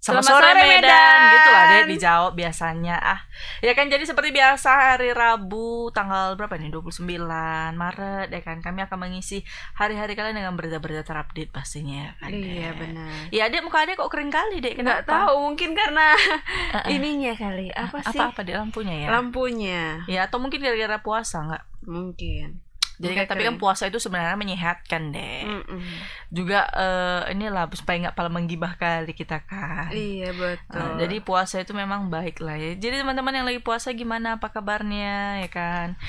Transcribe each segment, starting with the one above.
Selamat sore Medan. Gitu lah deh dijawab biasanya. Ya kan, jadi seperti biasa hari Rabu tanggal berapa nih? 29 Maret ya kan. Kami akan mengisi hari-hari kalian dengan berita-berita terupdate pastinya kan. Iya benar. Ya Dek, muka Adek kok kering kali Dek? Nggak Kenapa? tahu, mungkin karena ininya kali. Apa sih? Apa Dek, lampunya ya? Lampunya. Ya, atau mungkin gara-gara puasa nggak? Mungkin. Jadi kan, tapi kan puasa itu sebenarnya menyehatkan deh. Juga inilah supaya nggak pala menggibah kali kita kan. Iya betul. Jadi puasa itu memang baik lah ya. Jadi teman-teman yang lagi puasa gimana, apa kabarnya ya kan?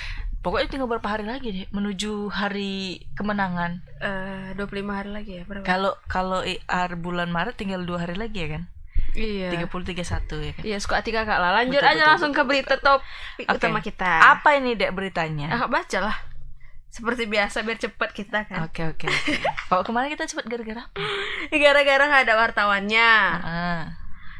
Pokoknya tinggal berapa hari lagi deh menuju hari kemenangan. 25 hari lagi ya berapa? Kalau bulan Maret tinggal 2 hari lagi ya kan? Iya. 30-31 ya kan? Iya, suka hati kakak lah. Lanjut Betul, aja betul, langsung betul, ke berita topik utama kita. Apa ini Dek beritanya? Baca lah. Seperti biasa biar cepat kita kan. Oke. Kalau kemarin kita cepat gara-gara apa? Gara-gara nggak ada wartawannya.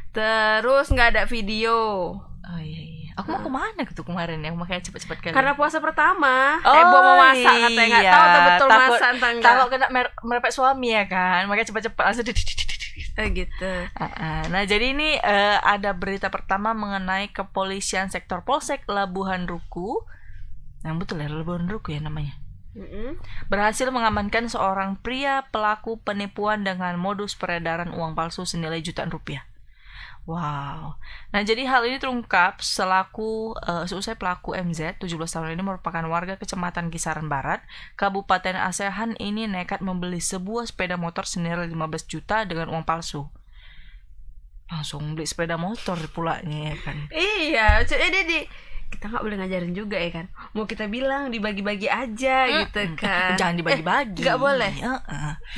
Terus nggak ada video. Oh iya. Aku mau kemana gitu kemarin ya? Makanya cepet-cepet kali. Karena puasa pertama. Mau masak katanya, nggak tahu tuh betul masak entah enggak. Kalau kena merepek suami ya kan, makanya cepet-cepet langsung gitu. Nah jadi ini ada berita pertama mengenai kepolisian sektor Polsek Labuhan Ruku. Yang betul ya, Labuhan Ruku ya namanya. Berhasil mengamankan seorang pria pelaku penipuan dengan modus peredaran uang palsu senilai jutaan rupiah. Wow. Nah jadi hal ini terungkap seusai pelaku MZ 17 tahun ini merupakan warga Kecamatan Kisaran Barat, Kabupaten Asahan ini nekat membeli sebuah sepeda motor senilai 15 juta dengan uang palsu. Langsung beli sepeda motor pulanya ya kan. Iya, kita nggak boleh ngajarin juga ya kan. Mau kita bilang dibagi-bagi aja gitu kan. Jangan dibagi-bagi. Nggak boleh.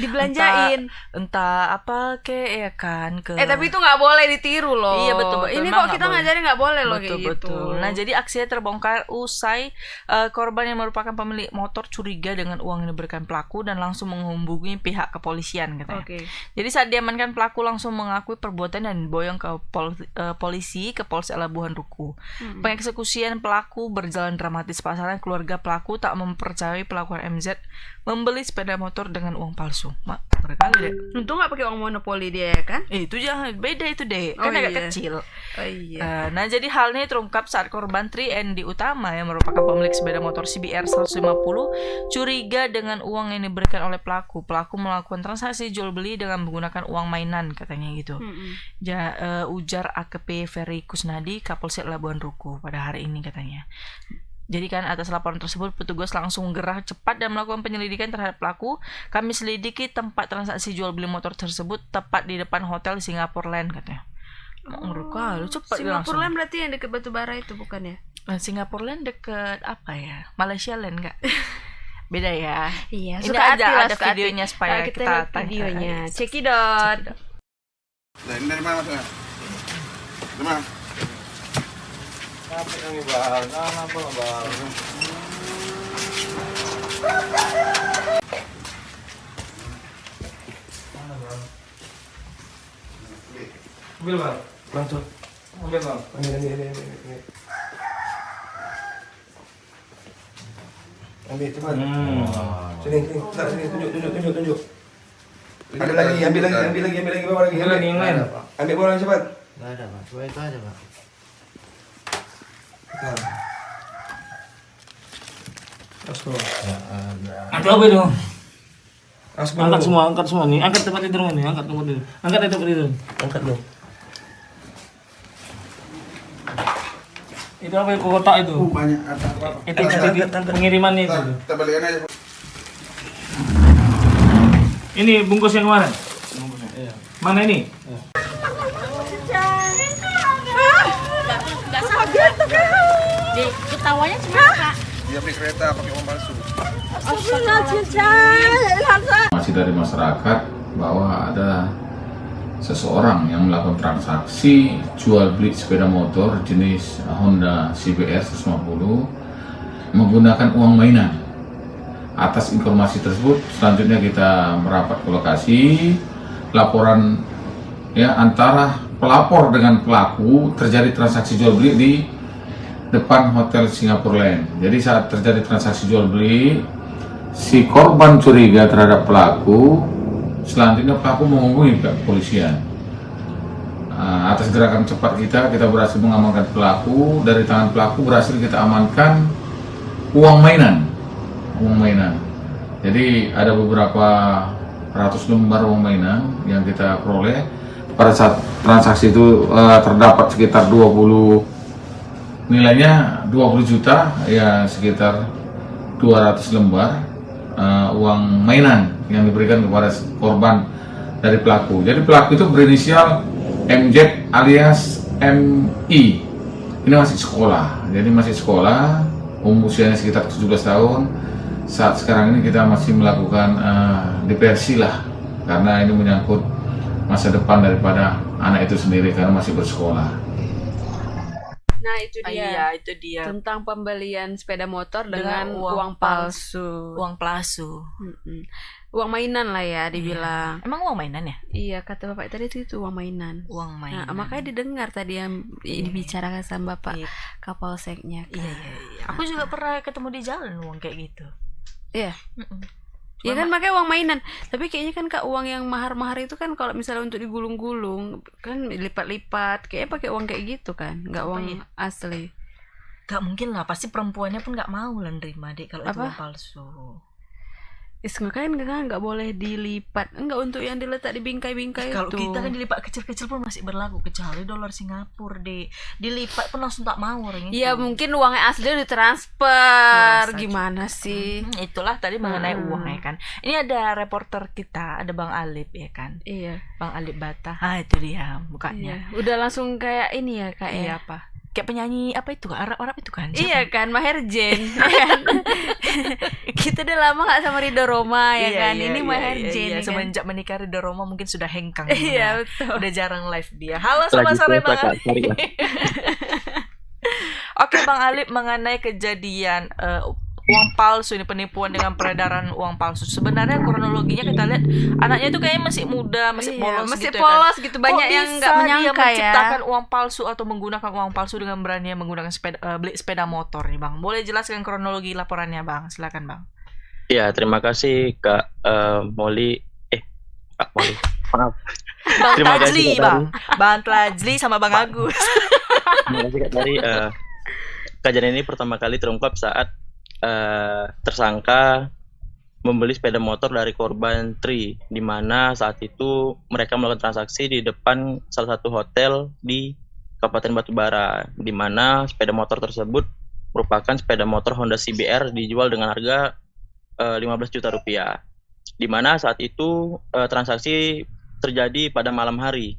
Dibelanjain. Entah apa ya kan. Tapi itu nggak boleh ditiru loh. Iya betul. Ini kok kita ngajarin nggak boleh loh kayak gitu. Nah jadi aksinya terbongkar usai korban yang merupakan pemilik motor curiga dengan uang yang diberikan pelaku dan langsung menghubungi pihak kepolisian katanya. Jadi saat diamankan pelaku langsung mengakui perbuatan dan boyong ke polisi ke Polsek Labuhan Ruku. Pengeksekusi pelaku berjalan dramatis. Pasalnya keluarga pelaku tak mempercayai pelaku MZ membeli sepeda motor dengan uang palsu. Berkali deh. Untung nggak pakai uang monopoli dia ya kan? Itu jangan beda itu deh. Kan agak kecil. Iya. Nah jadi hal ini terungkap saat korban Tri Endi Utama yang merupakan pemilik sepeda motor CBR 150 curiga dengan uang yang diberikan oleh pelaku. Pelaku melakukan transaksi jual beli dengan menggunakan uang mainan katanya gitu. Ujar AKP Ferry Kusnadi Kapolsek Labuhan Ruku pada hari ini katanya. Jadi kan atas laporan tersebut petugas langsung gerah cepat dan melakukan penyelidikan terhadap pelaku. Kami selidiki tempat transaksi jual beli motor tersebut tepat di depan hotel Singapore Land katanya. Cepat Singapore Land berarti yang dekat Batubara itu bukan ya? Singapore Land dekat apa ya? Malaysia Land enggak? Beda ya. Iya, ini ada videonya supaya kita tanya videonya. Cekidot. Dari mana Mas? Dari mana? Apa yang dibahas? Apa bang? Ambil bang, langsung. Ambil bang. Ambil. Ambil cepat. Sini, tunjuk. Ambil lagi, bawa lagi. Ambil lagi yang lain. Ambil bola cepat. Nggak ada pak, cuma itu aja pak. Angkat apa itu? Angkat semua nih. Angkat tempat tidur nih. Angkat tempat tidur. Angkat dong. Itu apa kotak itu? Banyak Itu pengiriman itu. Kita balikan aja. Ini bungkus yang kemarin. Iya. Mana ini? Nggak sabar. Ketawanya cuma Kak. Dia beli kereta pakai uang palsu. Masih dari masyarakat bahwa ada seseorang yang melakukan transaksi jual beli sepeda motor jenis Honda CBR 150 menggunakan uang mainan. Atas informasi tersebut selanjutnya kita merapat ke lokasi. Laporan antara pelapor dengan pelaku terjadi transaksi jual beli di depan hotel Singapore Land. Jadi saat terjadi transaksi jual beli, si korban curiga terhadap pelaku. Selanjutnya pelaku menghubungi pihak kepolisian. atas gerakan cepat kita berhasil mengamankan pelaku. Dari tangan pelaku berhasil kita amankan uang mainan. Jadi ada beberapa ratus lembar uang mainan yang kita peroleh. Pada saat transaksi itu terdapat sekitar 20, nilainya 20 juta, ya sekitar 200 lembar uang mainan yang diberikan kepada korban dari pelaku. Jadi pelaku itu berinisial MJ alias MI. Ini masih sekolah. Jadi masih sekolah, usianya sekitar 17 tahun. Saat sekarang ini kita masih melakukan diversi lah, karena ini menyangkut masa depan daripada anak itu sendiri karena masih bersekolah. Nah itu dia. Iya, itu dia. Tentang pembelian sepeda motor dengan uang palsu. Uang palsu. Uang mainan lah ya dibilang. Emang uang mainan ya? Iya, kata bapak tadi itu uang mainan. Uang mainan. Nah, makanya didengar tadi yang dibicarakan sama bapak Kapolseknya kan. Iya. Aku juga pernah ketemu di jalan uang kayak gitu. Iya. Ya kan pakai uang mainan. Tapi kayaknya kan Kak, uang yang mahar-mahar itu kan kalau misalnya untuk digulung-gulung kan lipat-lipat, kayaknya pakai uang kayak gitu kan, nggak uang asli. Gak mungkin lah, pasti perempuannya pun nggak mau lah nerima deh kalau itu uang palsu. Kan nggak boleh dilipat, enggak untuk yang diletak di bingkai-bingkai itu. Kalau kita kan dilipat kecil-kecil pun masih berlaku, kecuali dolar Singapura deh. Dilipat pun langsung tak mau orang itu. Iya, mungkin uangnya asli ditransfer. Gimana sih? Itulah tadi mengenai uang ya kan. Ini ada reporter kita, ada Bang Alip ya kan. Iya. Bang Alip Bata. Itu dia mukanya. Iya. Udah langsung kayak ini ya Kak. Iya apa? Kayak penyanyi apa itu Arab itu kan? Iya kan, Maher Zain. Kita udah lama gak sama Ridho Roma ya kan. Ini Maher Zain. Semenjak menikah Ridho Roma mungkin sudah hengkang. Iya betul. Udah jarang live dia. Halo, selamat sore Bang Alip. Oke Bang Alip, mengenai kejadian uang palsu ini, penipuan dengan peredaran uang palsu. Sebenarnya kronologinya kita lihat anaknya itu kayaknya masih muda, masih polos masih gitu polos kan. gitu. Banyak Kok yang bisa nggak menyangka dia ya menciptakan uang palsu atau menggunakan uang palsu dengan berani menggunakan beli sepeda motor nih Bang. Boleh jelaskan kronologi laporannya Bang? Silakan Bang. Ya, terima kasih Kak Molly. Kak Molly. Maaf. Bang Terima Tajli kasih, Kak Bang. Bang Tajli sama Bang Agus. Terima kasih Kak Tari. Kejadian ini pertama kali terungkap saat tersangka membeli sepeda motor dari korban Tri, di mana saat itu mereka melakukan transaksi di depan salah satu hotel di Kabupaten Batubara, di mana sepeda motor tersebut merupakan sepeda motor Honda CBR dijual dengan harga 15 juta rupiah, di mana saat itu transaksi terjadi pada malam hari.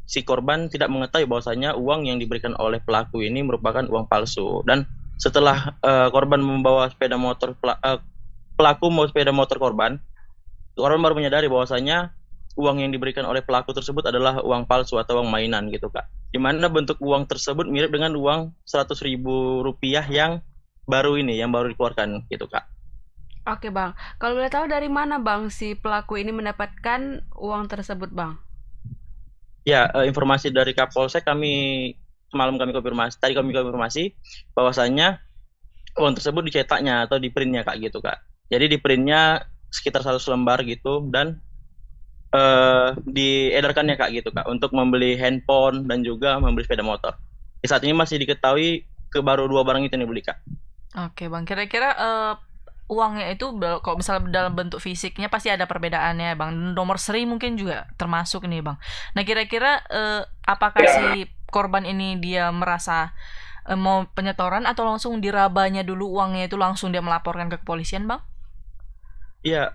Si korban tidak mengetahui bahwasanya uang yang diberikan oleh pelaku ini merupakan uang palsu, dan setelah korban membawa sepeda motor pelaku mau sepeda motor korban baru menyadari bahwasanya uang yang diberikan oleh pelaku tersebut adalah uang palsu atau uang mainan gitu Kak. Dimana bentuk uang tersebut mirip dengan uang 100.000 rupiah yang baru dikeluarkan gitu Kak. Oke Bang, kalau boleh tahu dari mana Bang si pelaku ini mendapatkan uang tersebut Bang? Ya, informasi dari Kapolsek semalam kami konfirmasi bahwasanya uang tersebut dicetaknya atau di printnya Kak gitu Kak. Jadi di printnya sekitar 100 lembar gitu, dan diedarkannya Kak gitu Kak untuk membeli handphone dan juga membeli sepeda motor. Saat ini masih diketahui baru 2 barang itu yang dibeli Kak. Oke Bang, kira-kira uangnya itu kalau misalnya dalam bentuk fisiknya pasti ada perbedaannya Bang. Nomor seri mungkin juga termasuk nih Bang. Nah kira-kira apakah si korban ini dia merasa mau penyetoran atau langsung dirabanya dulu uangnya itu langsung dia melaporkan ke kepolisian Bang? Iya,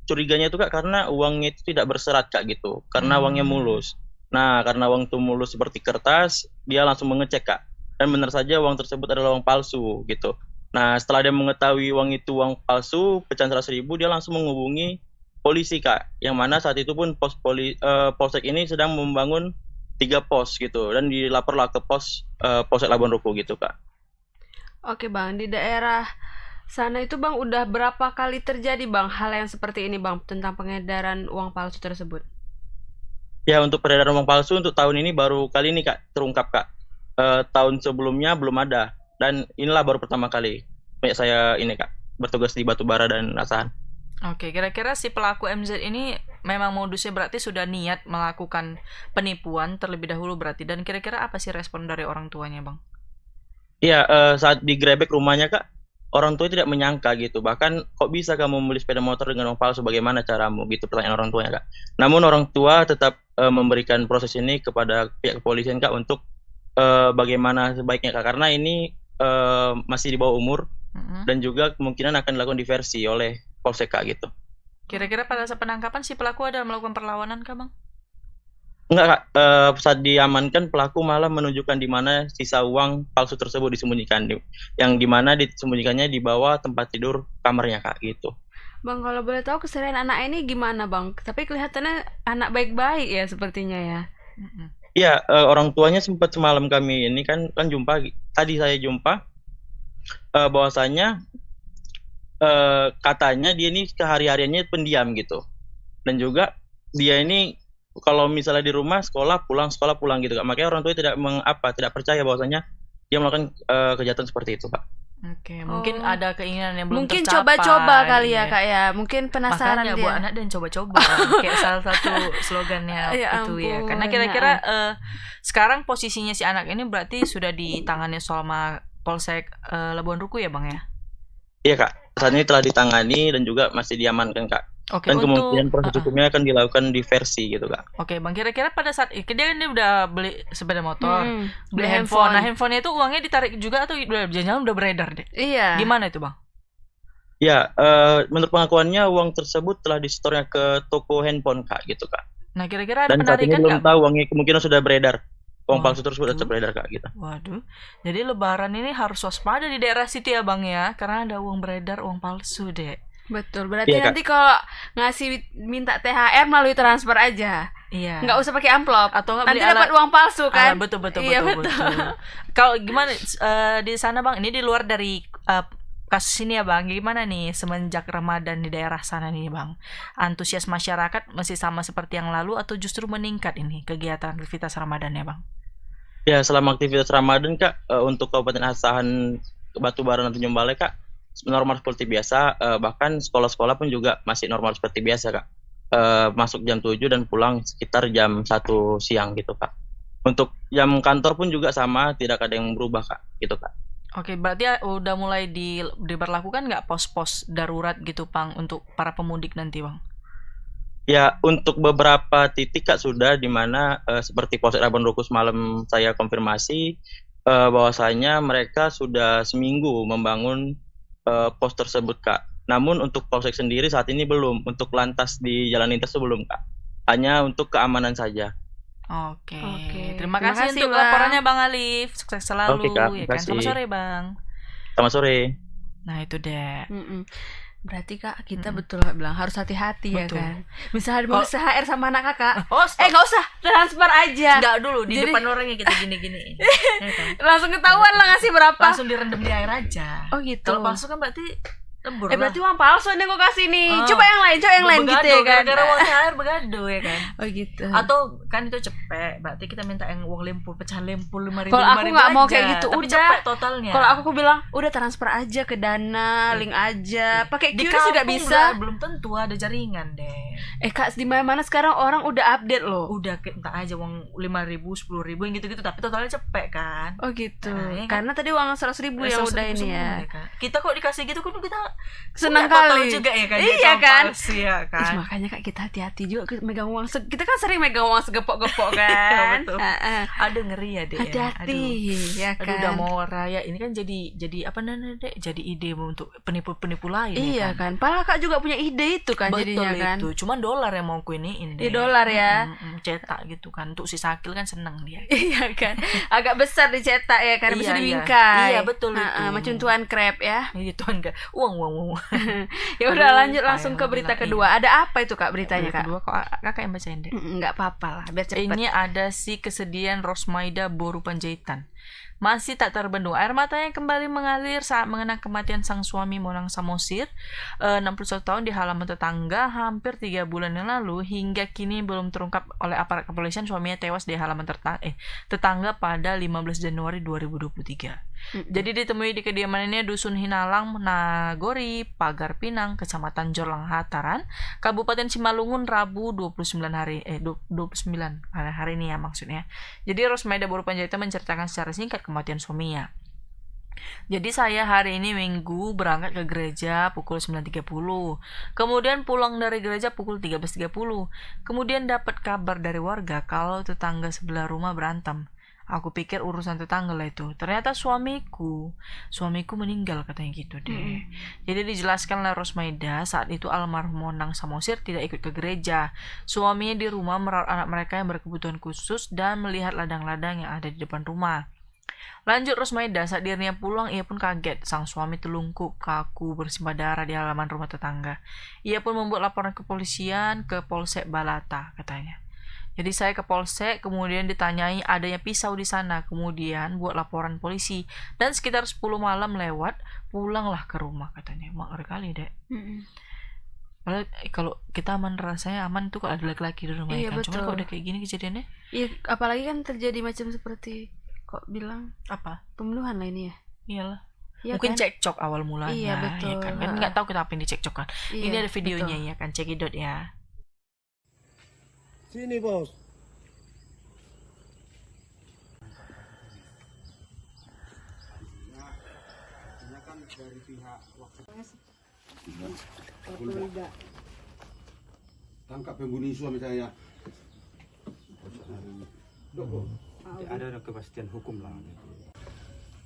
curiganya itu Kak karena uangnya itu tidak berserat Kak gitu, karena uangnya mulus. Nah karena uang itu mulus seperti kertas, dia langsung mengecek Kak, dan benar saja uang tersebut adalah uang palsu gitu. Nah setelah dia mengetahui uang itu uang palsu pecahan 100.000, dia langsung menghubungi polisi Kak, yang mana saat itu pun polsek ini sedang membangun 3 pos gitu, dan dilaporlah ke Polsek Labuan Ruku gitu Kak. Oke Bang, di daerah sana itu Bang udah berapa kali terjadi Bang hal yang seperti ini Bang tentang pengedaran uang palsu tersebut? Ya, untuk peredaran uang palsu untuk tahun ini baru kali ini Kak terungkap Kak. Tahun sebelumnya belum ada, dan inilah baru pertama kali saya ini Kak bertugas di Batubara dan Asahan. Oke, kira-kira si pelaku MZ ini memang modusnya berarti sudah niat melakukan penipuan terlebih dahulu berarti. Dan kira-kira apa sih respon dari orang tuanya, Bang? Iya, saat digrebek rumahnya Kak, orang tua tidak menyangka gitu. Bahkan kok bisa kamu membeli sepeda motor dengan uang palsu? Bagaimana caramu? Gitu pertanyaan orang tuanya Kak. Namun orang tua tetap memberikan proses ini kepada pihak kepolisian Kak untuk bagaimana sebaiknya Kak. Karena ini masih di bawah umur dan juga kemungkinan akan dilakukan diversi oleh Polsek Kak gitu. Kira-kira pada saat penangkapan si pelaku ada melakukan perlawanan kah, Bang? Enggak Kak, saat diamankan pelaku malah menunjukkan di mana sisa uang palsu tersebut disembunyikan, yang di mana disembunyikannya di bawah tempat tidur kamarnya Kak gitu. Bang, kalau boleh tahu keseharian anak ini gimana Bang? Tapi kelihatannya anak baik-baik ya sepertinya ya. Iya, orang tuanya sempat semalam kami ini kan jumpa, tadi saya jumpa bahwasanya katanya dia ini kehari-hariannya pendiam gitu. Dan juga dia ini kalau misalnya di rumah sekolah pulang gitu Kak. Makanya orang tua tidak percaya bahwasanya dia melakukan kejahatan seperti itu Kak. Oke, mungkin ada keinginan yang belum Mungkin tercapai. coba-coba kali ya Kak ya. Mungkin penasaran Makanya dia. buat anak dan coba-coba kayak salah satu slogannya Ya itu ya. ampun, Karena kira-kira sekarang posisinya si anak ini berarti sudah ditangani sama Polsek Labuan Ruku ya, Bang ya? Iya Kak, saat ini telah ditangani dan juga masih diamankan Kak. Oke, Dan untuk kemungkinan proses hukumnya akan dilakukan diversi gitu Kak. Oke, Bang, kira-kira pada saat itu dia udah beli sepeda motor, beli beli handphone. handphone. Nah, handphonenya itu uangnya ditarik juga atau jangan-jangan udah beredar deh? Iya. Gimana itu, Bang? Ya, menurut pengakuannya uang tersebut telah disetornya ke toko handphone Kak gitu Kak. Nah, kira-kira ada Dan saat ini penarikan belum nggak? tahu uangnya kemungkinan sudah beredar. Uang palsu Waduh. tersebut sudah beredar Kak gitu. Waduh, jadi Lebaran ini harus waspada di daerah situ ya, Bang ya, karena ada uang beredar, uang palsu deh. Betul. Berarti Iya, Kak. nanti kalau ngasih minta THR melalui transfer aja. Iya. Nggak usah pakai amplop. Atau nggak nanti beli dapat uang palsu kan? betul. Iya, betul. Kalau gimana di sana, Bang? Ini di luar dari kasus ini ya, Bang. Gimana nih semenjak Ramadan di daerah sana nih, Bang? Antusias masyarakat masih sama seperti yang lalu atau justru meningkat ini kegiatan aktivitas Ramadan ya, Bang? Ya, selama aktivitas Ramadan Kak, untuk Kabupaten Asahan, Batubara dan Tanjung Balai Kak, normal seperti biasa. Bahkan sekolah-sekolah pun juga masih normal seperti biasa Kak. Masuk jam 7 dan pulang sekitar jam 1 siang gitu Kak. Untuk jam kantor pun juga sama, tidak ada yang berubah Kak gitu Kak. Oke, berarti udah mulai diberlakukan nggak pos-pos darurat gitu, Bang, untuk para pemudik nanti, Bang? Ya, untuk beberapa titik Kak sudah, di mana seperti Polsek Labuan Ruku semalam saya konfirmasi bahwasanya mereka sudah seminggu membangun pos tersebut Kak. Namun untuk Polsek sendiri saat ini belum, untuk lantas di jalan lintas itu belum Kak. Hanya untuk keamanan saja. Oke. Oke. Terima kasih untuk Bang. laporannya Bang Alif. Sukses selalu Oke, Kak, ya terima kan. Selamat kasih. sore, Bang. Selamat sore. Nah, itu deh. Berarti Kak, kita betul Kak bilang harus hati-hati ya Betul. kan. Misalnya mau THR sama anak Kakak, Oh, nggak usah transfer aja. enggak dulu di Jadi- depan orangnya kita gini-gini. Ya kan? Langsung ketahuan lah ngasih berapa. Langsung direndam di air aja. Oh gitu. Kalau palsu kan berarti lembur lah. berarti uang palsu nih gue kasih nih. Ah. Coba yang lain gitu ya kan. Gara-gara uang cair begado ya kan. Oh gitu. Atau kan itu cepet, berarti kita minta yang uang lempul, pecahan lempul 5.000. Kalau aku nggak mau kayak gitu, tapi udah. cepet totalnya. Kalau aku bilang udah transfer aja ke Dana, link aja. Pakai di QRIS juga kampung bisa. belum tentu ada jaringan deh. Kak, di mana-mana sekarang orang udah update loh. Udah minta aja uang 5.000, 10.000 yang gitu-gitu, tapi totalnya cepet kan. Oh gitu. Nah, ya kan? Karena tadi uang 100.000 yang udah ini ya. Kan? Kita kok dikasih gitu kan kita Senang punya total kali. juga ya kan. Iya Dia kan? palsu ya kan. Ih, makanya Kak kita hati-hati juga megang uang. Kita kan sering megang uang segepok-gepok kan. Betul. Aduh ngeri ya deh. Hati-hati ya Aduh kan. udah mau raya ini kan jadi apa namanya deh? Jadi ide untuk penipu-penipu lain Iya ya kan. kan. Padahal Kak juga punya ide itu kan Betul jadinya kan. itu. Cuman dolar yang mau ku iniin deh. Iya, dolar ya. Cetak gitu kan. Untuk si Sakil kan seneng dia. Iya kan. Agak besar dicetak ya kan. Bisa Iya, iya. dibingkai. Iya, betul itu. Macam tuan krep ya. Gitu enggak. Uang. Ya udah Aduh, lanjut langsung ke berita alhamdulillah, kedua. Ada apa itu Kak beritanya Kak? Kedua kok kakak yang bacain deh. Enggak apa-apa lah, biar cepet. Ini ada si kesedihan Rosmaida Boru Panjaitan. Masih tak terbendung, air matanya kembali mengalir saat mengenang kematian sang suami Monang Samosir, 61 tahun di halaman tetangga hampir 3 bulan yang lalu. Hingga kini belum terungkap oleh aparat kepolisian suaminya tewas di halaman tetangga pada 15 Januari 2023. Jadi ditemui di kediamannya Dusun Hinalang, Nagori, Pagar Pinang, Kecamatan Jorlang Hataran, Kabupaten Simalungun, Rabu 29 hari ini ya maksudnya. Jadi Rosmaida Borupanjaitan menceritakan secara singkat kematian suaminya. Jadi saya hari ini Minggu berangkat ke gereja pukul 9.30. Kemudian pulang dari gereja pukul 13.30. Kemudian dapat kabar dari warga kalau tetangga sebelah rumah berantem. Aku pikir urusan tetangga lah itu. Ternyata suamiku meninggal katanya gitu deh. Jadi dijelaskan oleh Rosmaida saat itu almarhum Monang Samosir tidak ikut ke gereja. Suaminya di rumah merawat anak mereka yang berkebutuhan khusus dan melihat ladang-ladang yang ada di depan rumah. Lanjut Rosmaida, saat dirinya pulang ia pun kaget. Sang suami telungkup, kaku, bersimbah darah di halaman rumah tetangga. Ia pun membuat laporan ke kepolisian, ke Polsek Balata katanya. Jadi saya ke Polsek, kemudian ditanyai adanya pisau di sana, kemudian buat laporan polisi. Dan sekitar 10 malam lewat, pulanglah ke rumah katanya. Ngeri kali dek. Padahal kalau kita aman, rasanya aman tuh kalau ada laki-laki di rumah. Iya, kan. betul. Cuma kalau udah kayak gini kejadiannya. Iya, apalagi kan terjadi macam seperti kok bilang Apa? pembunuhan lah ini ya. Iyalah. Iya Mungkin kan? cekcok awal mulanya. Iya, betul. Ya kan nggak tahu kita apa yang dicekcok kan. Iya, Ini ada videonya betul. ya kan, cekidot ya. Sini bos. Tangkap pembunuh suami saya. Ada kepastian hukum lah.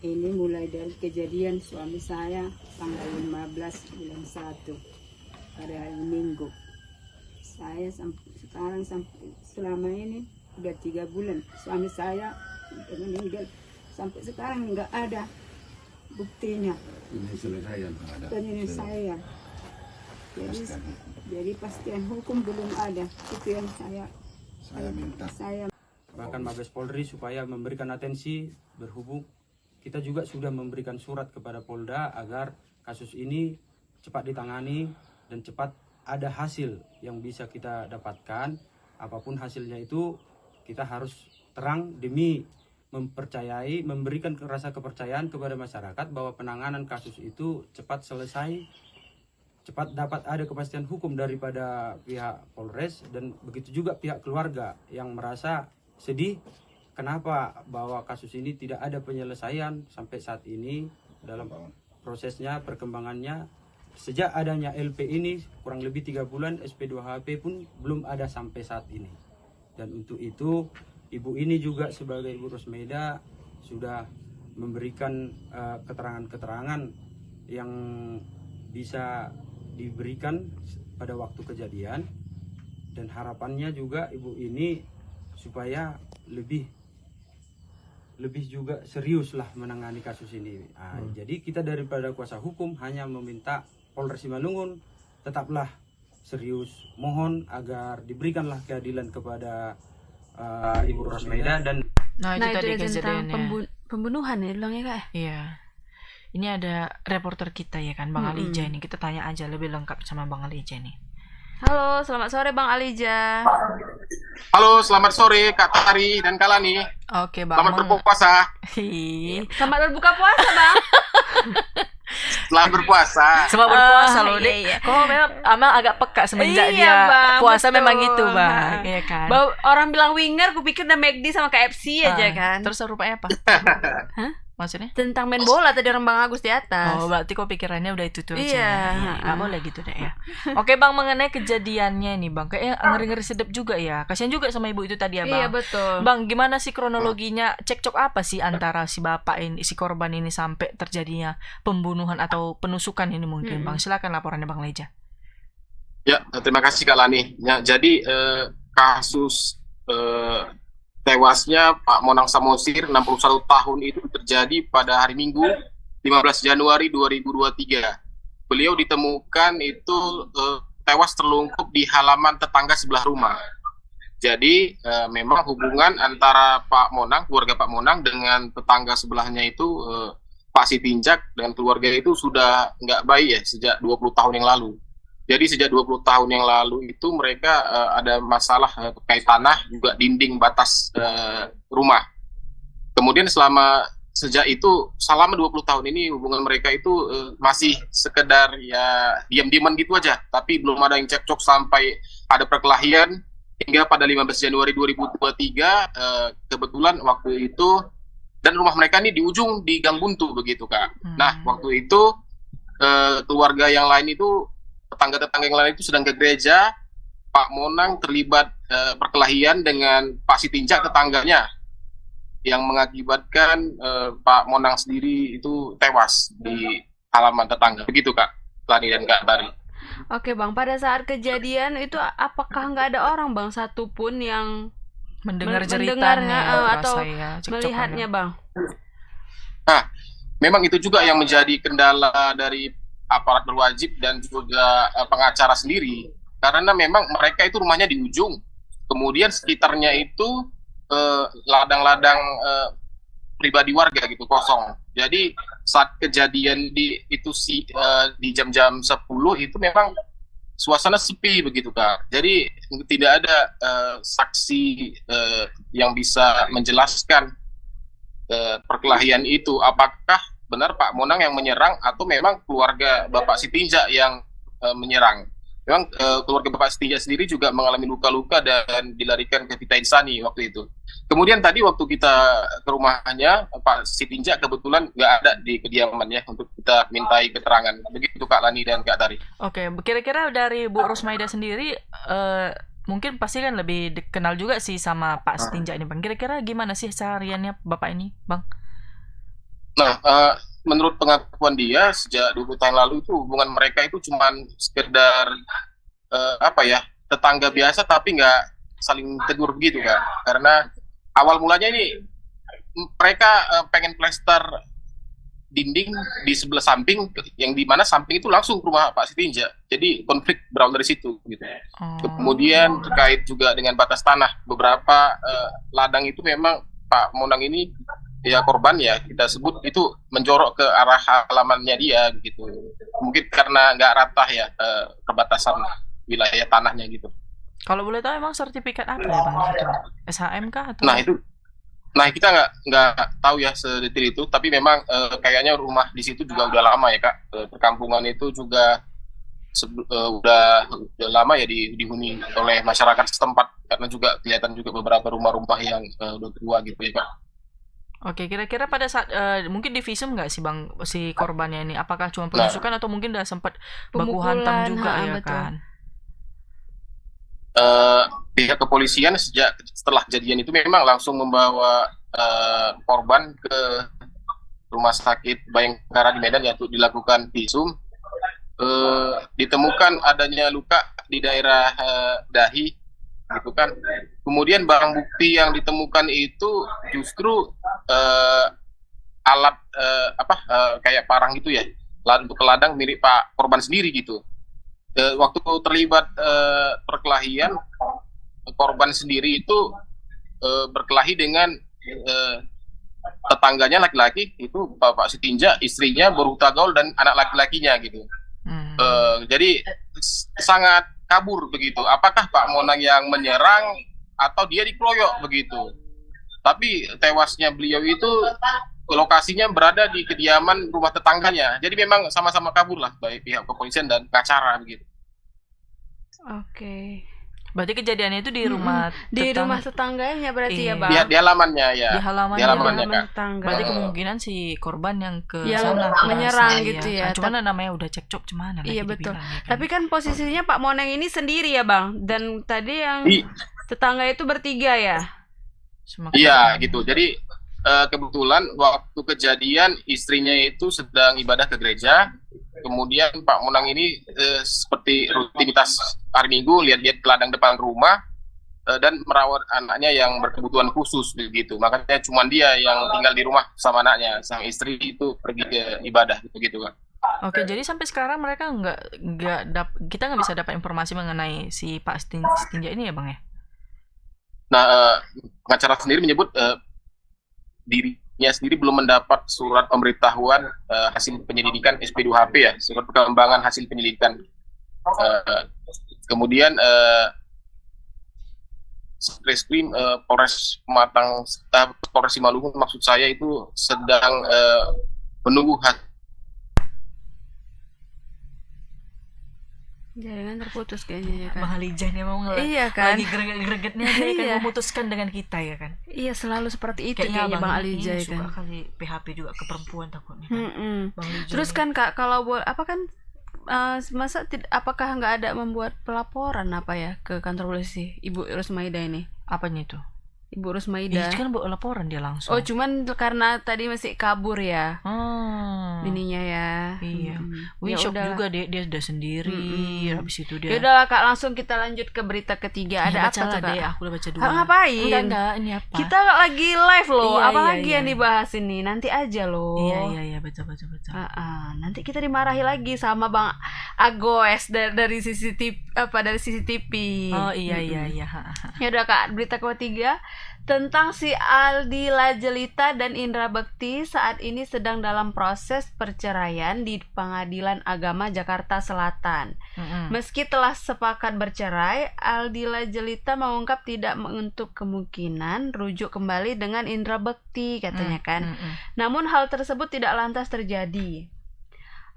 Ini mulai dari kejadian suami saya tanggal 15 bulan 1 pada hari Minggu. Saya sekarang selama ini udah 3 bulan suami saya meninggal, sampai sekarang nggak ada buktinya. Penyelesaian. Jadi pastian hukum belum ada. Itu yang saya minta. Bahkan Mabes Polri supaya memberikan atensi, berhubung kita juga sudah memberikan surat kepada Polda agar kasus ini cepat ditangani dan cepat ada hasil yang bisa kita dapatkan. Apapun hasilnya itu kita harus terang demi mempercayai, memberikan rasa kepercayaan kepada masyarakat bahwa penanganan kasus itu cepat selesai, cepat dapat ada kepastian hukum daripada pihak Polres, dan begitu juga pihak keluarga yang merasa sedih kenapa bahwa kasus ini tidak ada penyelesaian sampai saat ini dalam prosesnya, perkembangannya. Sejak adanya LP ini kurang lebih 3 bulan, SP2HP pun belum ada sampai saat ini. Dan untuk itu ibu ini juga sebagai Ibu Rosmaida sudah memberikan keterangan-keterangan yang bisa diberikan pada waktu kejadian, dan harapannya juga ibu ini supaya lebih juga serius lah menangani kasus ini. Jadi kita daripada kuasa hukum hanya meminta Polres Simalungun tetaplah serius, mohon agar diberikanlah keadilan kepada Ibu Rosmaida. Dan Nah itu tadi tentang kejadiannya. pembunuhan ya bilangnya kak. Iya. Ini ada reporter kita ya kan, Bang Alija ini. Kita tanya aja lebih lengkap sama Bang Alija nih. Halo, selamat sore Bang Alija. Halo, selamat sore Kak Tari dan Kak Lani. Oke Bang. Selamat berpuasa. Selamat berbuka puasa Bang. Selamat berpuasa. Selamat berpuasa loh, Dek. Iya. Kok memang Amal agak peka semenjak Iya, dia Bang, puasa betul. memang gitu, Bang. Iya kan. Orang bilang winger, gue pikir udah McD sama KFC aja kan. Terus rupanya apa? Hah? Maksudnya? Tentang main bola tadi orang Bang Agus di atas. Oh, berarti kok pikirannya udah itu terus Iya. ya. Nggak boleh gitu deh ya. Oke Bang, mengenai kejadiannya nih Bang, kayaknya ngeri-ngeri sedep juga ya. Kasian juga sama ibu itu tadi ya Bang. Iya betul. Bang, gimana sih kronologinya? Cekcok apa sih antara si bapak ini, si korban ini sampai terjadinya pembunuhan atau penusukan ini mungkin Bang? Silakan laporannya Bang Leja. Ya, terima kasih Kak Lani. Ya, jadi kasus tewasnya Pak Monang Samosir 61 tahun itu terjadi pada hari Minggu 15 Januari 2023. Beliau ditemukan itu tewas terlungkup di halaman tetangga sebelah rumah. Jadi memang hubungan antara Pak Monang, keluarga Pak Monang dengan tetangga sebelahnya itu Pak Sitinjak dan keluarga itu sudah nggak baik ya sejak 20 tahun yang lalu. Jadi sejak 20 tahun yang lalu itu mereka ada masalah terkait tanah, juga dinding batas rumah. Kemudian selama sejak itu selama 20 tahun ini hubungan mereka itu masih sekedar ya diam-diaman gitu aja, tapi belum ada yang cekcok sampai ada perkelahian hingga pada 15 Januari 2023 kebetulan waktu itu, dan rumah mereka ini di ujung di Gang Buntu begitu Kak. Nah waktu itu keluarga yang lain itu, tetangga-tetangga yang lain itu sedang ke gereja. Pak Monang terlibat perkelahian dengan Pak Sitinjak tetangganya, yang mengakibatkan Pak Monang sendiri itu tewas di halaman tetangga. Begitu Kak Lani dan Kak Tari. Oke Bang, pada saat kejadian itu apakah nggak ada orang Bang satupun yang mendengar ceritanya atau melihatnya Bang? Nah, memang itu juga yang menjadi kendala dari aparat berwajib dan juga pengacara sendiri, karena memang mereka itu rumahnya di ujung, kemudian sekitarnya itu ladang-ladang pribadi warga gitu kosong. Jadi saat kejadian di jam-jam 10 itu memang suasana sepi begitu Kak. Jadi tidak ada saksi yang bisa menjelaskan perkelahian itu, apakah benar Pak Monang yang menyerang atau memang keluarga Bapak Sitinjak yang menyerang. Memang keluarga Bapak Sitinjak sendiri juga mengalami luka-luka dan dilarikan ke Vita Insani waktu itu. Kemudian tadi waktu kita ke rumahnya, Pak Sitinjak kebetulan nggak ada di kediamannya untuk kita mintai keterangan. Begitu Kak Lani dan Kak Tari. Oke, kira-kira dari Bu Rosmaida sendiri, mungkin pasti kan lebih dikenal juga sih sama Pak Sitinjak ini Bang. Kira-kira gimana sih sehariannya Bapak ini Bang? Nah, menurut pengakuan dia sejak 20 tahun lalu itu hubungan mereka itu cuman sekedar tetangga biasa tapi nggak saling tegur begitu Kak. Karena awal mulanya ini mereka pengen plester dinding di sebelah samping, yang di mana samping itu langsung ke rumah Pak Sitinjak. Jadi konflik berawal dari situ gitu. Kemudian terkait juga dengan batas tanah, beberapa ladang itu memang Pak Monang ini ya korban ya kita sebut itu menjorok ke arah halamannya dia gitu. Mungkin karena nggak rata ya perbatasan wilayah tanahnya gitu. Kalau boleh tahu emang sertifikat apa ya Bang? SHM kah atau? Nah kita nggak tahu ya sedetail itu, tapi memang kayaknya rumah di situ juga udah lama ya Kak. Perkampungan itu juga udah lama ya dihuni oleh masyarakat setempat, karena juga kelihatan juga beberapa rumah-rumah yang udah tua gitu ya Kak. Oke, kira-kira pada saat mungkin divisum nggak sih Bang si korbannya ini? Apakah cuma penusukan atau mungkin udah sempat baku hantam juga ya betul. Kan? Pihak kepolisian setelah kejadian itu memang langsung membawa korban ke rumah sakit Bayangkara di Medan ya untuk dilakukan visum. Ditemukan adanya luka di daerah dahi gitu kan. Kemudian barang bukti yang ditemukan itu justru alat kayak parang gitu ya, untuk ke ladang mirip Pak korban sendiri gitu. Waktu terlibat perkelahian, korban sendiri itu berkelahi dengan tetangganya laki-laki itu Bapak Sitinjak, istrinya Boruta Gaul dan anak laki-lakinya gitu. Jadi sangat kabur begitu. Apakah Pak Monang yang menyerang atau dia dikeroyok begitu? Tapi tewasnya beliau itu lokasinya berada di kediaman rumah tetangganya. Jadi memang sama-sama kabur lah baik pihak kepolisian dan pengacara begitu. Oke. Berarti kejadiannya itu di rumah rumah tetangganya berarti ya Bang? Di halamannya ya. Di halamannya tetangga. Berarti kemungkinan si korban yang ke yang sana menyerang gitu ya. Cuman namanya udah cekcok cuman. Iya betul. Dibilang, ya kan? Tapi kan posisinya Pak Monang ini sendiri ya Bang. Dan tadi yang tetangga itu bertiga ya. Iya gitu. Jadi kebetulan waktu kejadian istrinya itu sedang ibadah ke gereja. Kemudian Pak Monang ini seperti rutinitas hari Minggu lihat-lihat ke ladang depan rumah dan merawat anaknya yang berkebutuhan khusus begitu. Makanya cuma dia yang tinggal di rumah sama anaknya. Sang istri itu pergi ke ibadah begitu kan. Oke, jadi sampai sekarang mereka kita nggak bisa dapat informasi mengenai si Pak Sitinjak ini ya Bang ya? Nah, pengacara sendiri menyebut dirinya sendiri belum mendapat surat pemberitahuan hasil penyelidikan SP2HP ya, surat perkembangan hasil penyelidikan. Kemudian Reskrim Polres Simalungun maksud saya itu sedang menunggu Jaringan terputus kayaknya ya kan. Bang Alijan ya mau Iya kan. lagi greget-gregetnya dia kan Iya. memutuskan dengan kita ya kan. Iya selalu seperti itu kayaknya Bang Alijan suka kan. kali PHP juga ke perempuan takutnya kan. Bang Alijan Terus kan Kak kalau buat apa kan apakah nggak ada membuat pelaporan apa ya ke kantor polisi Ibu Rusmaida ini? apanya itu? Ibu Rusmaida. Itu kan buat laporan dia langsung. Oh cuman karena tadi masih kabur ya. Ininya ya. Iya. Ya Shock udahlah. juga dia udah sendiri. Habis itu dia. Ya udahlah Kak, langsung kita lanjut ke berita ketiga. Ada apa tuh Kak? Deh, aku udah baca dulu. Ngapain? Enggak, ini apa? Kita lagi live loh. Iya, Apalagi iya. yang dibahas ini? Nanti aja loh. Iya, baca. Nanti kita dimarahi lagi sama Bang Agoes dari CCTV dari CCTV. Oh iya. Ya udah Kak, berita ketiga tentang si Aldila Jelita dan Indra Bekti saat ini sedang dalam proses perceraian di Pengadilan Agama Jakarta Selatan. Meski telah sepakat bercerai, Aldila Jelita mengungkap tidak menutup kemungkinan rujuk kembali dengan Indra Bekti katanya kan. Namun hal tersebut tidak lantas terjadi.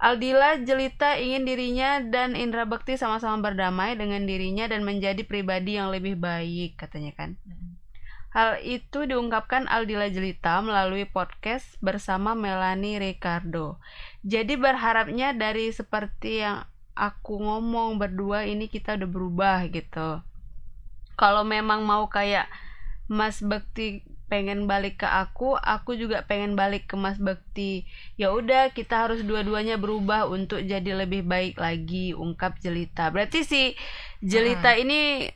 Aldila Jelita ingin dirinya dan Indra Bekti sama-sama berdamai dengan dirinya dan menjadi pribadi yang lebih baik katanya kan. Hal itu diungkapkan Aldila Jelita melalui podcast bersama Melanie Ricardo. Jadi berharapnya dari seperti yang aku ngomong berdua ini kita udah berubah gitu. Kalau memang mau kayak Mas Bekti pengen balik ke aku juga pengen balik ke Mas Bekti. Ya udah kita harus dua-duanya berubah untuk jadi lebih baik lagi, ungkap Jelita. Berarti si Jelita ini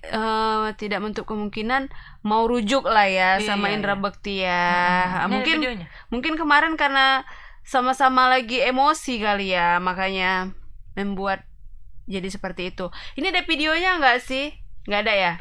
tidak menutup kemungkinan mau rujuk lah ya sama Indra Bekti ya. Mungkin kemarin karena sama-sama lagi emosi kali ya, makanya membuat jadi seperti itu. Ini ada videonya nggak sih? Nggak ada ya?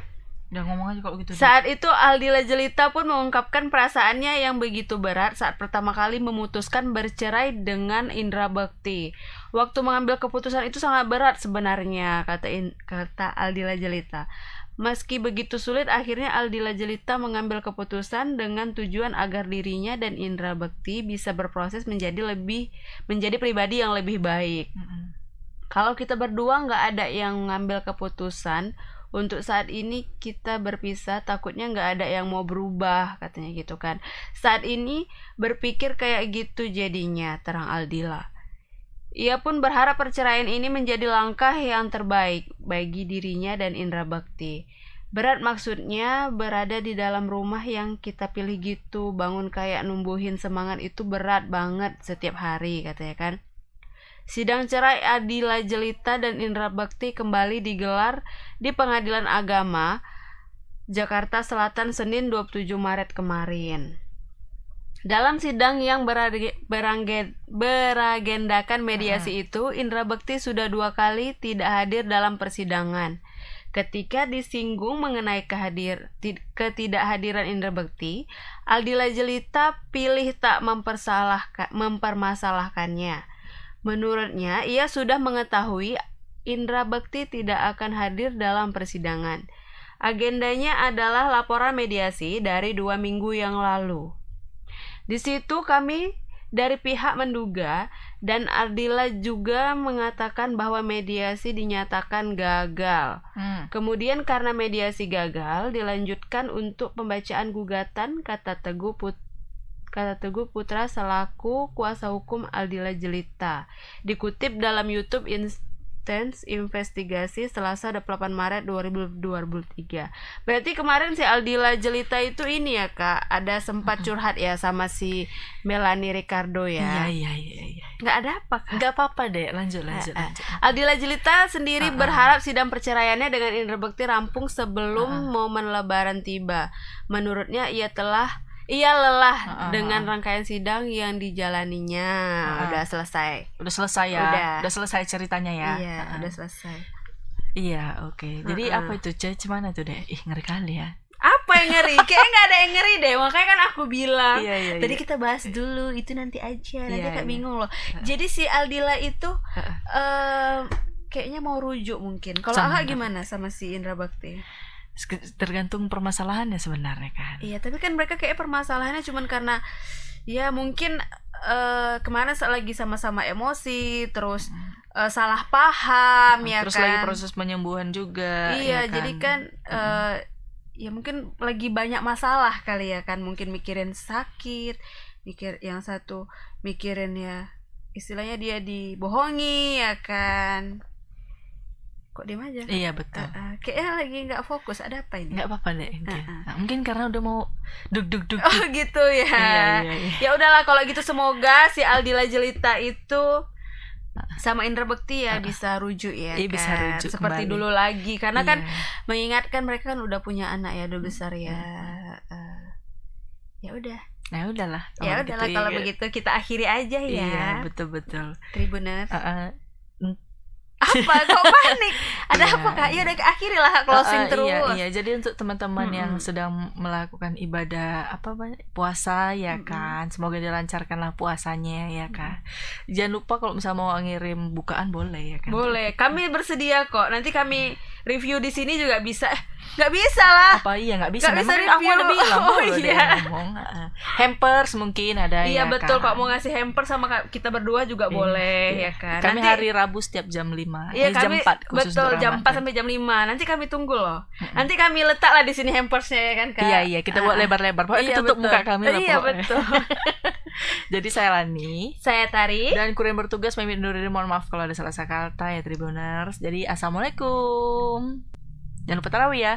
Udah ngomong aja kalau gitu. Saat itu Aldila Jelita pun mengungkapkan perasaannya yang begitu berat saat pertama kali memutuskan bercerai dengan Indra Bekti. Waktu mengambil keputusan itu sangat berat sebenarnya, kata Aldila Jelita. Meski begitu sulit, akhirnya Aldila Jelita mengambil keputusan dengan tujuan agar dirinya dan Indra Bekti bisa berproses menjadi pribadi yang lebih baik. Kalau kita berdua nggak ada yang mengambil keputusan, untuk saat ini kita berpisah, takutnya nggak ada yang mau berubah, katanya gitu kan. Saat ini berpikir kayak gitu jadinya, terang Aldila. Ia pun berharap perceraian ini menjadi langkah yang terbaik bagi dirinya dan Indra Bekti. Berat maksudnya berada di dalam rumah yang kita pilih gitu, bangun kayak numbuhin semangat itu berat banget setiap hari, katanya kan. Sidang cerai Aldila Jelita dan Indra Bekti kembali digelar di Pengadilan Agama Jakarta Selatan Senin 27 Maret kemarin. Dalam sidang yang beragendakan mediasi itu, Indra Bekti sudah 2 kali tidak hadir dalam persidangan. Ketika disinggung mengenai ketidakhadiran Indra Bekti, Aldila Jelita pilih tak mempermasalahkannya. Menurutnya, ia sudah mengetahui Indra Bekti tidak akan hadir dalam persidangan. Agendanya adalah laporan mediasi dari 2 minggu yang lalu. Di situ kami dari pihak menduga dan Aldila juga mengatakan bahwa mediasi dinyatakan gagal. Kemudian karena mediasi gagal, dilanjutkan untuk pembacaan gugatan, kata Teguh Putra selaku kuasa hukum Aldila Jelita. Dikutip dalam YouTube Intense Investigasi Selasa 8 Maret 2023. Berarti kemarin si Aldila Jelita itu ini ya Kak, ada sempat curhat ya sama si Melanie Ricardo ya. Iya. Nggak ada apa Kak? Nggak apa-apa deh, lanjut. Aldila Jelita sendiri berharap sidang perceraiannya dengan Indra Bekti rampung sebelum momen lebaran tiba. Menurutnya ia lelah dengan rangkaian sidang yang dijalaninya. Udah selesai. Udah selesai ya. Udah selesai ceritanya ya. Iya, udah selesai. Iya, oke. Jadi apa itu? Gimana tuh deh? Ngeri kali ya. Apa yang ngeri? Kayaknya nggak ada yang ngeri deh. Makanya kan aku bilang. Iya. Tadi kita bahas dulu. Itu nanti aja. Nanti Kak bingung loh. Jadi si Aldila itu kayaknya mau rujuk mungkin. Kalau Akak gimana sama si Indra Bekti? Tergantung permasalahannya sebenarnya kan. Iya, tapi kan mereka kayak permasalahannya cuman karena ya mungkin kemarin lagi sama-sama emosi, terus salah paham ya terus kan. lagi proses penyembuhan juga. Iya, ya kan? jadi kan ya mungkin lagi banyak masalah kali ya kan, mungkin mikirin sakit, mikir yang satu mikirin ya istilahnya dia dibohongi ya kan. Kok diem aja? Iya betul. Kayaknya lagi nggak fokus, ada apa ini? Nggak apa-apa deh. Mungkin karena udah mau duk. Oh gitu ya. Iya. Ya udahlah kalau gitu, semoga si Aldila Jelita itu sama Indra Bekti ya bisa rujuk ya kan. Bisa rujuk seperti kembali. dulu lagi, karena kan Iya. mengingatkan mereka kan udah punya anak ya, udah besar ya. Ya udah. Nah udahlah. Ya udahlah gitu, kalau ya. begitu kita akhiri aja ya. Iya betul. Tribuners. Apa kok panik? Ada Iya. apa Kak? Ya udah akhiri lah, closing terus. Iya. Jadi untuk teman-teman yang sedang melakukan ibadah puasa ya kan, semoga dilancarkanlah puasanya ya kan. Jangan lupa kalau misalnya mau ngirim bukaan boleh ya kan. Boleh, kami bersedia kok. Nanti kami review di sini juga bisa. Nggak bisa lah. Apa iya nggak bisa? Nggak bisa Memang aku review. udah bilang. Oh, udah iya. ngomong. Hampers mungkin ada Iya ya betul, kan? kok mau ngasih hamper sama kita berdua juga boleh ya kan. Kami Nanti, hari Rabu setiap jam 5. iya, jam kami 4 khusus betul untuk jam 4 Ramadan. sampai jam 5. Nanti kami tunggu loh. Nanti kami letaklah di sini hampersnya ya kan Kak. Iya, kita buat lebar-lebar. Pokoknya Iya, ketutup betul. muka kami lah Iya pokoknya. betul. Jadi saya Lani. Saya Tari. Dan kru yang bertugas pamit undur diri, mohon maaf kalau ada salah kata ya Tribuners. Jadi assalamualaikum. Jangan lupa tarawih ya.